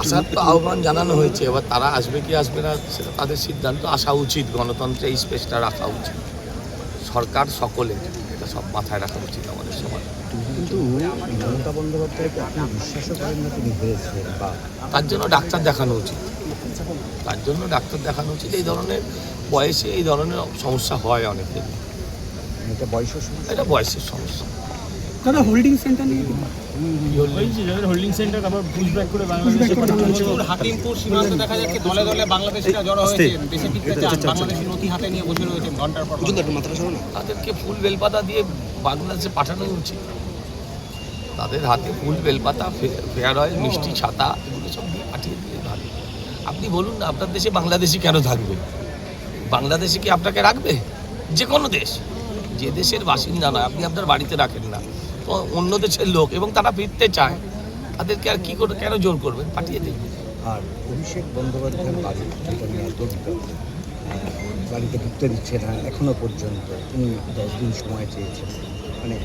আসার তো আহ্বান জানানো হয়েছে, এবার তারা আসবে কি আসবে না সেটা তাদের সিদ্ধান্ত। আসা উচিত, গণতন্ত্রে এই স্পেসটা রাখা উচিত, সরকার সকলে এটা সব মাথায় রাখা উচিত আমাদের সবার। কিন্তু মমতা বন্দ্যোপাধ্যায়কে আপনি বিশ্বাসও করেন না তিনি হয়েছে, বা তার জন্য ডাক্তার দেখানো উচিত, তার জন্য ডাক্তার দেখানো উচিত। এই ধরনের বয়সে এই ধরনের সমস্যা হয় অনেকের, এটা বয়সের সমস্যা, এটা বয়সের সমস্যা। দাদা হোল্ডিং সেন্টার নিয়ে হোল্ডিং সেন্টার আবার পুশব্যাক করে বাংলাদেশে হাকিমপুর সীমান্তে দেখা যাচ্ছে দলে দলে বাংলাদেশিরা জড়ো হয়েছেন, দেশে ফিরতে চান, বাংলাদেশি নথি হাতে নিয়ে বসে রয়েছেন ঘন্টার পর তাদেরকে ফুল বেলপাতা দিয়ে বাংলাদেশে পাঠানোই উচিত। তাদের হাতে ফুল বেলপাতা, ফেয়ার অয়েল, মিষ্টি, ছাতা এগুলো সব দিয়ে পাঠিয়ে দিলে ভালো। আপনি বলুন না, আপনার দেশে বাংলাদেশি কেন থাকবে? বাংলাদেশি কি আপনাকে রাখবে? যে কোনো দেশ, যে দেশের বাসিন্দা নয় আপনি আপনার বাড়িতে রাখেন না, তো অন্য দেশের লোক এবং তারা ফিরতে চায়, তাদেরকে আর কী করে কেন জোর করবেন? পাঠিয়ে দিন। আর অভিষেক বন্দ্যোপাধ্যায়ের বাড়ি, যেটা নিয়ে এত বিতর্ক, বাড়িতে ঢুকতে দিচ্ছে না এখনো পর্যন্ত, তিনি 10 দিন সময় চেয়েছেন, মানে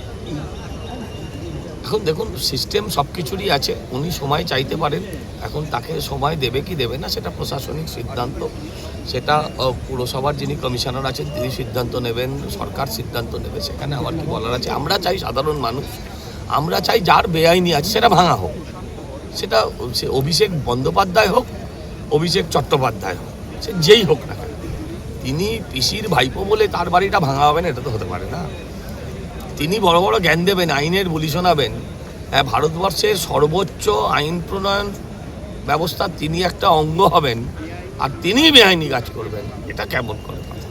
এখন দেখুন, সিস্টেম সব কিছুরই আছে, উনি সময় চাইতে পারেন। এখন তাকে সময় দেবে কি দেবে না সেটা প্রশাসনিক সিদ্ধান্ত, সেটা পুরসভার যিনি কমিশনার আছেন তিনি সিদ্ধান্ত নেবেন, সরকার সিদ্ধান্ত নেবে। সেখানে আমার কি বলার আছে? আমরা চাই সাধারণ মানুষ, আমরা চাই যার বেআইনি আছে সেটা ভাঙা হোক, সেটা সে অভিষেক বন্দ্যোপাধ্যায় হোক, অভিষেক চট্টোপাধ্যায় হোক, সে যেই হোক না কেন। তিনি পিসির ভাইপো বলে তার বাড়িটা ভাঙা হবে না, এটা তো হতে পারে না। তিনি বড় বড় জ্ঞান দেবেন, আইনের বুলি শোনাবেন, হ্যাঁ ভারতবর্ষের সর্বোচ্চ আইন প্রণয়ন ব্যবস্থার তিনি একটা অঙ্গ হবেন, আর তিনিই বেআইনি কাজ করবেন, এটা কেমন করে কথা?